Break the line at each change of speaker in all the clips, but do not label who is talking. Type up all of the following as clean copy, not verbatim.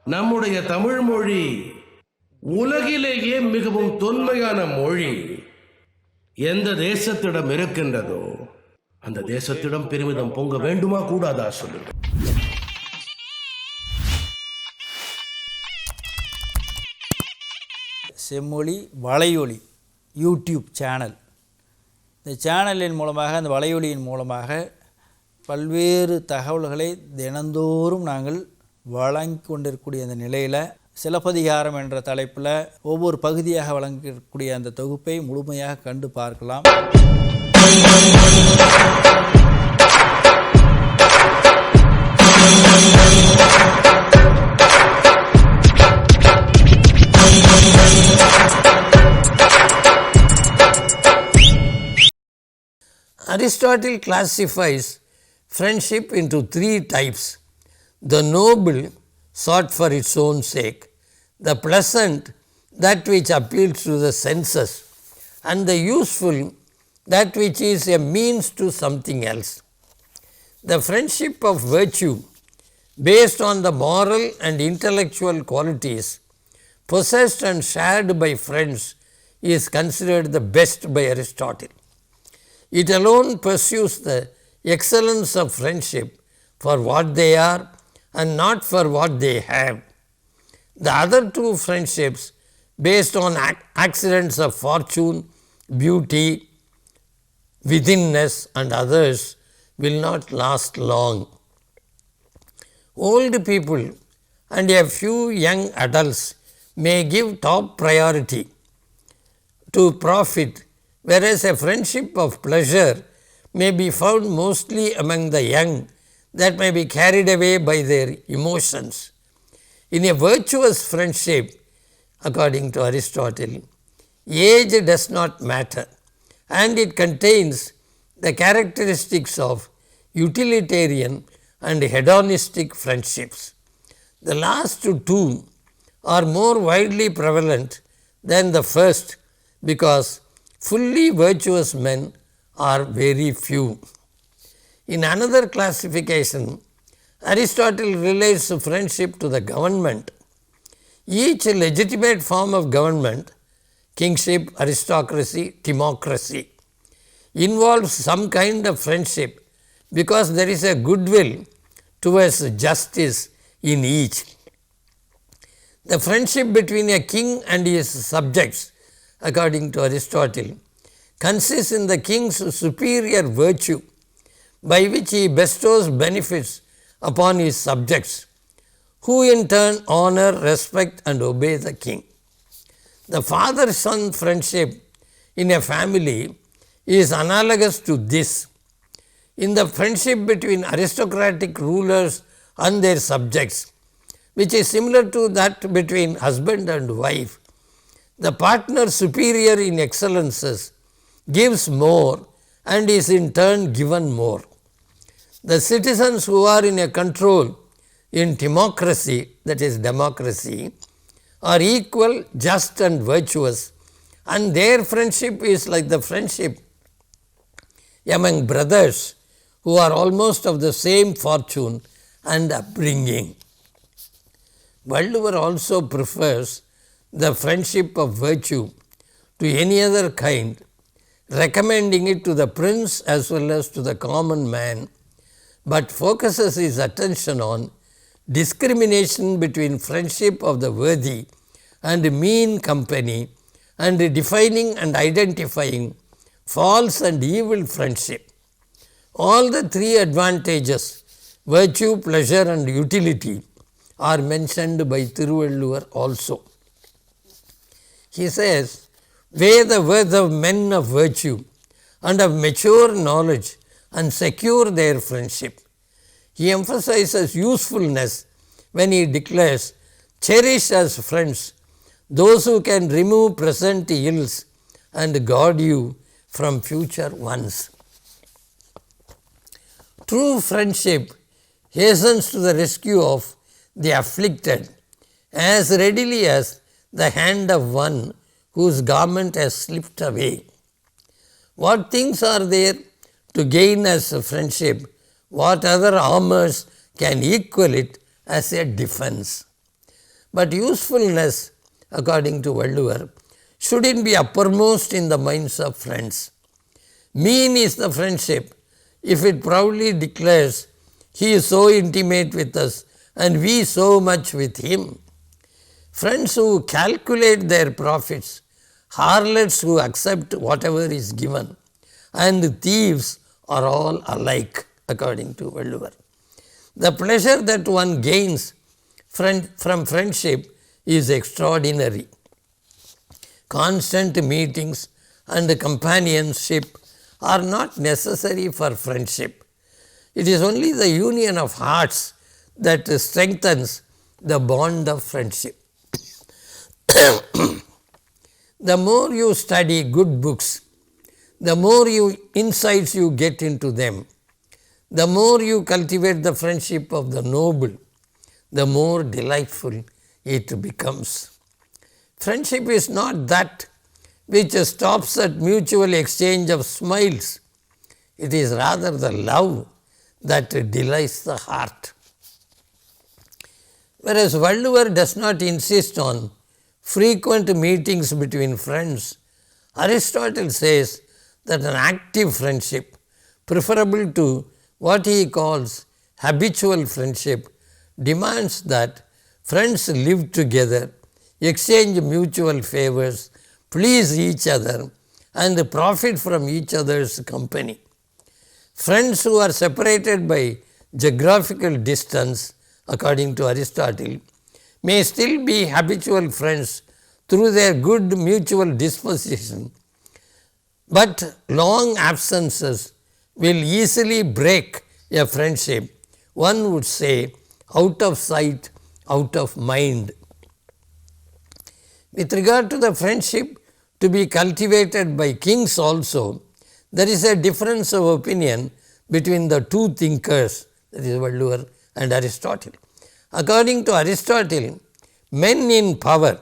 நம்முடைய தமிழ் மொழி உலகிலேயே மிகவும் தொன்மையான மொழி. எந்த தேசத்திடம் இருக்கின்றதோ அந்த தேசத்திடம் பெருமிதம் பொங்க வேண்டுமா கூடாதா சொல்லுங்க.
செம்மொழி வலையொலி யூடியூப் சேனல். இந்த சேனலின் மூலமாக, அந்த வலையொலியின் மூலமாக பல்வேறு தகவல்களை தினந்தோறும் நாங்கள் வழங்கி கொண்டிருக்கக்கூடிய அந்த நிலையில் சிலப்பதிகாரம் என்ற தலைப்பில் ஒவ்வொரு பகுதியாக வழங்கக்கூடிய அந்த தொகுப்பை முழுமையாக கண்டு பார்க்கலாம்.
Aristotle classifies friendship into three types: the noble, sought for its own sake; the pleasant, that which appeals to the senses; and the useful, that which is a means to something else. The friendship of virtue, based on the moral and intellectual qualities possessed and shared by friends, is considered the best by Aristotle. It alone pursues the excellence of friendship for what they are and not for what they have. The other two friendships, based on accidents of fortune, beauty, withinness and others, will not last long. Old people and a few young adults may give top priority to profit, whereas a friendship of pleasure may be found mostly among the young, that may be carried away by their emotions. In a virtuous friendship, according to Aristotle, age does not matter, and it contains the characteristics of utilitarian and hedonistic friendships. The last two are more widely prevalent than the first, because fully virtuous men are very few. In another classification, Aristotle relates friendship to the government. Each legitimate form of government, kingship, aristocracy, democracy, involves some kind of friendship, because there is a goodwill towards justice in each. The friendship between a king and his subjects, according to Aristotle, consists in the king's superior virtue, by which he bestows benefits upon his subjects, who in turn honor, respect and obey the king. The father-son friendship in a family is analogous to this. In the friendship between aristocratic rulers and their subjects, which is similar to that between husband and wife, the partner superior in excellences gives more and is in turn given more. The citizens who are in a control in democracy, that is democracy, are equal, just and virtuous, and their friendship is like the friendship among brothers who are almost of the same fortune and upbringing. Thiruvalluvar also prefers the friendship of virtue to any other kind, recommending it to the prince as well as to the common man, but focuses his attention on discrimination between friendship of the worthy and mean company, and defining and identifying false and evil friendship. All the three advantages, virtue, pleasure and utility, are mentioned by Thiruvalluvar also. He says, weigh the worth of men of virtue and of mature knowledge and secure their friendship. He emphasizes usefulness when he declares, cherish as friends those who can remove present ills and guard you from future ones. True friendship hastens to the rescue of the afflicted as readily as the hand of one whose garment has slipped away. What things are there to gain as a friendship? What other armors can equal it as a defense? but usefulness, according to Valluvar, shouldn't be uppermost in the minds of friends. Mean is the friendship if it proudly declares, he is so intimate with us and we so much with him. Friends who calculate their profits, harlots who accept whatever is given, and thieves are all alike, according to Valluvar. The pleasure that one gains from friendship is extraordinary. Constant meetings and companionship are not necessary for friendship. It is only the union of hearts that strengthens the bond of friendship. The more you study good books, the more insights you get into them, the more you cultivate the friendship of the noble, the more delightful it becomes. Friendship is not that which stops at mutual exchange of smiles. It is rather the love that delights the heart. Whereas Valluvar does not insist on frequent meetings between friends, Aristotle says that an active friendship, preferable to what he calls habitual friendship, demands that friends live together, exchange mutual favors, please each other, and profit from each other's company. Friends who are separated by geographical distance, according to Aristotle, may still be habitual friends through their good mutual disposition, but long absences will easily break a friendship, one would say out of sight, out of mind. With regard to the friendship to be cultivated by kings also, there is a difference of opinion between the two thinkers, that is Valluvar and Aristotle. According to Aristotle, men in power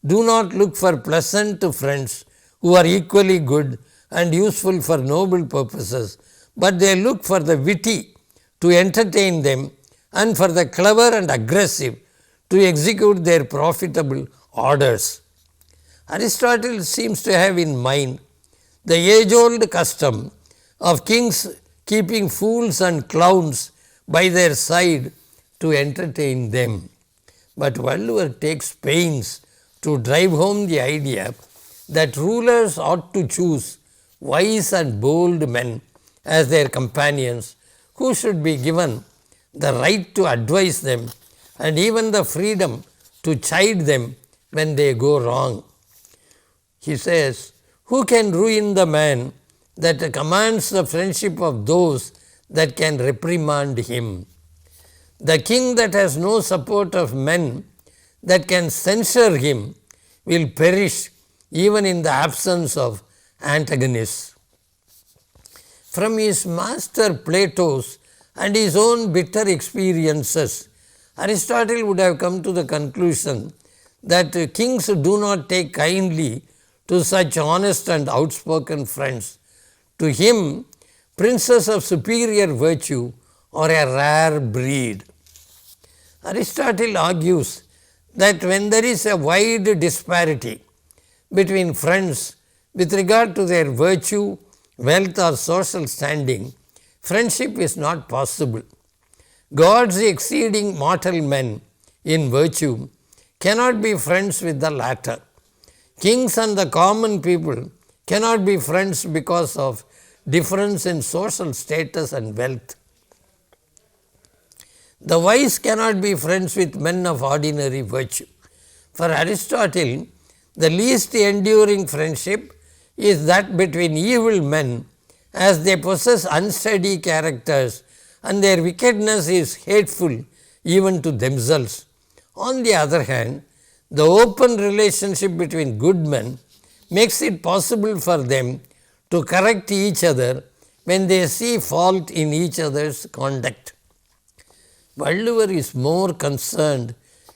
do not look for pleasant friends who are equally good and useful for noble purposes, but they look for the witty to entertain them and for the clever and aggressive to execute their profitable orders. Aristotle seems to have in mind the age-old custom of kings keeping fools and clowns by their side to entertain them. But Valluvar takes pains to drive home the idea that rulers ought to choose wise and bold men as their companions, who should be given the right to advise them and even the freedom to chide them when they go wrong. He says, who can ruin the man that commands the friendship of those that can reprimand him? The king that has no support of men that can censure him will perish even in the absence of antagonists. From his master Plato's and his own bitter experiences, Aristotle would have come to the conclusion that kings do not take kindly to such honest and outspoken friends. To him, princes of superior virtue are a rare breed. Aristotle argues that when there is a wide disparity between friends with regard to their virtue, wealth or social standing, friendship is not possible. Gods exceeding mortal men in virtue cannot be friends with the latter. Kings and the common people cannot be friends because of difference in social status and wealth. The wise cannot be friends with men of ordinary virtue. For Aristotle, the least enduring friendship is that between evil men, as they possess unsteady characters and their wickedness is hateful even to themselves. On the other hand, the open relationship between good men makes it possible for them to correct each other when they see fault in each other's conduct. Valluvar is more concerned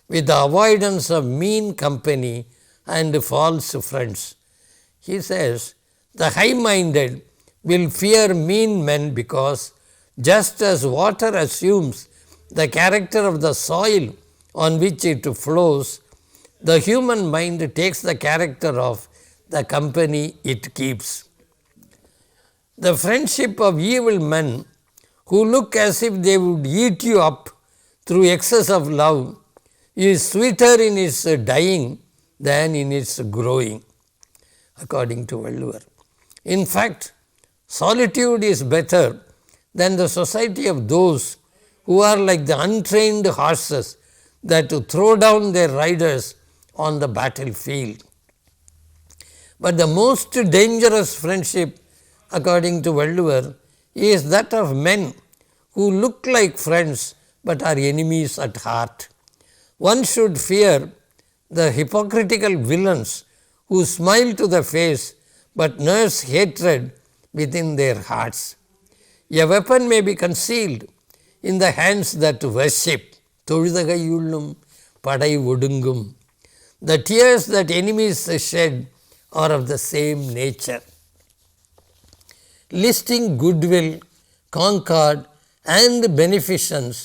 with the avoidance of mean company and false friends. He says, the high-minded will fear mean men because just as water assumes the character of the soil on which it flows, the human mind takes the character of the company it keeps. The friendship of evil men who look as if they would eat you up through excess of love is sweeter in its dying than in its growing, according to Thiruvalluvar. In fact, solitude is better than the society of those who are like the untrained horses that throw down their riders on the battlefield. But the most dangerous friendship, according to Thiruvalluvar, is that of men who look like friends but are enemies at heart. One should fear the hypocritical villains who smile to the face but nurse hatred within their hearts. A weapon may be concealed in the hands that worship. தொழுதகையுள்ளும் படை ஒடுங்கும். The tears that enemies shed are of the same nature. Listing goodwill, concord and beneficence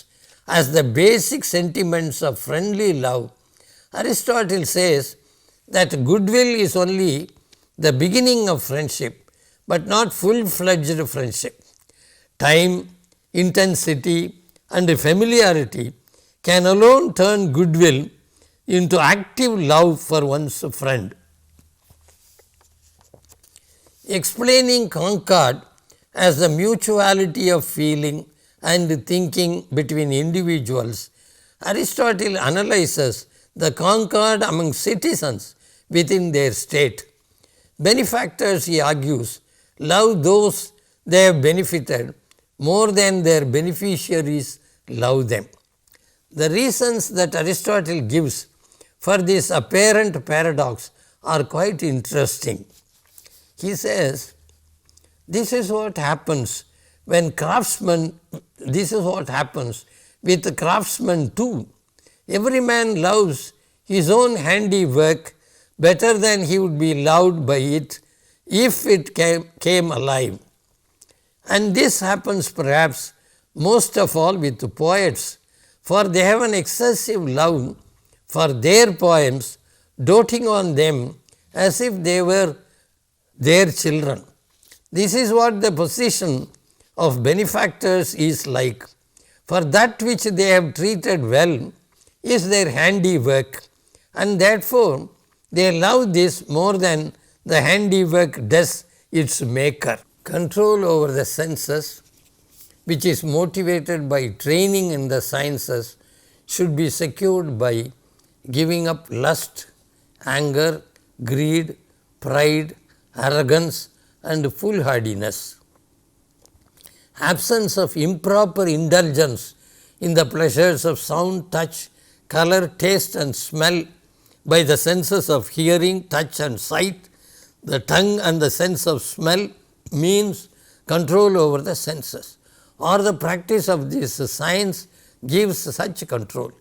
as the basic sentiments of friendly love, Aristotle says that goodwill is only the beginning of friendship, but not full-fledged friendship. Time, intensity and familiarity can alone turn goodwill into active love for one's friend. Explaining concord as the mutuality of feeling and thinking between individuals, Aristotle analyzes the concord among citizens within their state. Benefactors, he argues, love those they have benefited more than their beneficiaries love them. The reasons that Aristotle gives for this apparent paradox are quite interesting. He says, this is what happens when craftsmen, this is what happens with craftsmen too. Every man loves his own handiwork better than he would be loved by it if it came alive. And this happens perhaps most of all with poets, for they have an excessive love for their poems, doting on them as if they were their children. This is what the position of benefactors is like, for that which they have treated well is their handiwork, and therefore they love this more than the handiwork does its maker. Control over the senses, which is motivated by training in the sciences, should be secured by giving up lust, anger, greed, pride, arrogance and foolhardiness. Absence of improper indulgence in the pleasures of sound, touch, color, taste and smell by the senses of hearing, touch and sight, the tongue and the sense of smell means control over the senses, or the practice of this science gives such control.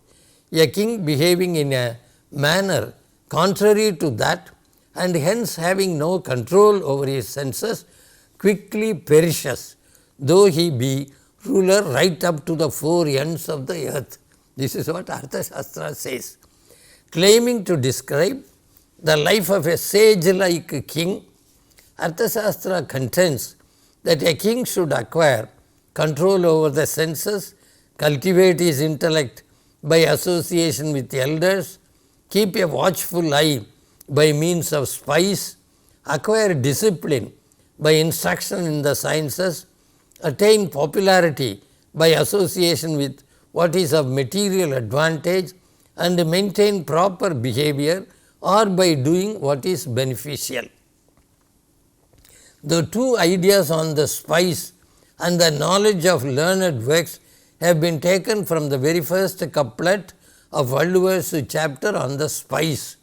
A king behaving in a manner contrary to that and hence having no control over his senses quickly perishes, though he be ruler right up to the four ends of the earth. This is what Arthashastra says. Claiming to describe the life of a sage-like king, Arthashastra contends that a king should acquire control over the senses, cultivate his intellect by association with elders, keep a watchful eye by means of spies, acquire discipline by instruction in the sciences, attain popularity by association with what is of material advantage, and maintain proper behavior or by doing what is beneficial. The two ideas on the spice and the knowledge of learned works have been taken from the very first couplet of Thiruvalluvar's chapter on the spice.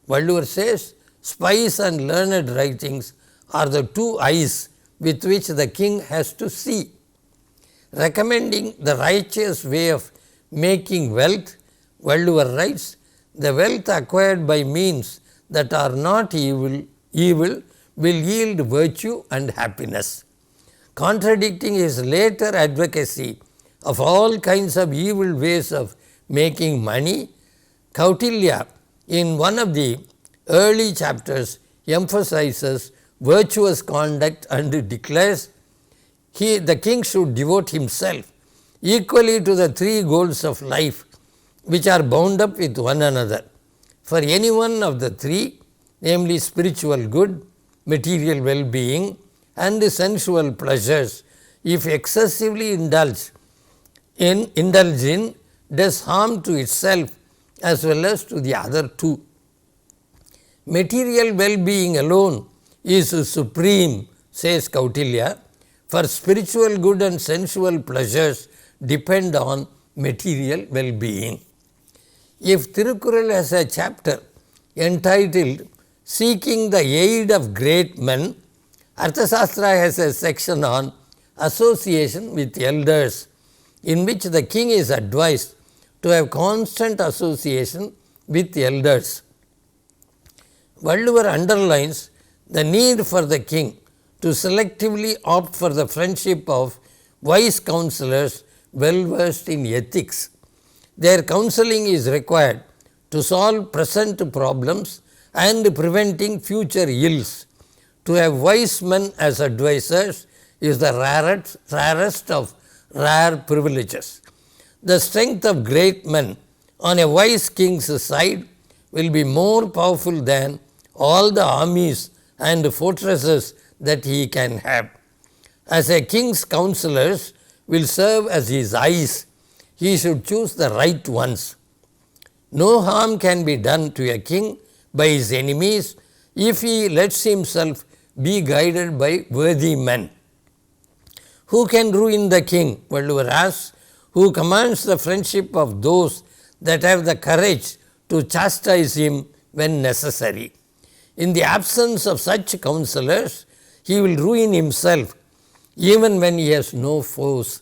Thiruvalluvar says, spice and learned writings are the two eyes with which the king has to see. Recommending the righteous way of making wealth, Thiruvalluvar writes, the wealth acquired by means that are not evil will yield virtue and happiness. Contradicting his later advocacy of all kinds of evil ways of making money, Kautilya in one of the early chapters emphasizes virtuous conduct and declares the king should devote himself equally to the three goals of life which are bound up with one another. For any one of the three, namely spiritual good, material well-being and sensual pleasures, if excessively indulged in, does harm to itself as well as to the other two. Material well-being alone is supreme, says Kautilya, for spiritual good and sensual pleasures depend on material well-being. If Thirukural has a chapter entitled Seeking the Aid of Great Men, Arthasastra has a section on association with elders, in which the king is advised to have constant association with elders. Valluvar underlines the need for the king to selectively opt for the friendship of wise counsellors well versed in ethics. Their counselling is required to solve present problems and preventing future ills. To have wise men as advisers is the rarest of rare privileges. The strength of great men on a wise king's side will be more powerful than all the armies and fortresses that he can have. As a king's counsellors will serve as his eyes, he should choose the right ones. No harm can be done to a king by his enemies if he lets himself be guided by worthy men. Who can ruin the king? Valluvar asks. Who commands the friendship of those that have the courage to chastise him when necessary. In the absence of such counsellors, he will ruin himself even when he has no foes.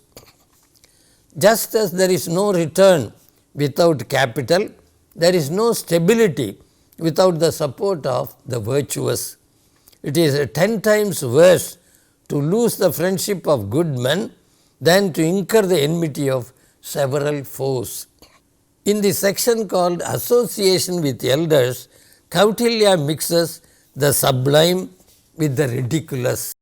Just as there is no return without capital, there is no stability without the support of the virtuous. It is 10 times worse to lose the friendship of good men than to incur the enmity of several foes. In the section called Association with Elders, Kautilya mixes the sublime with the ridiculous.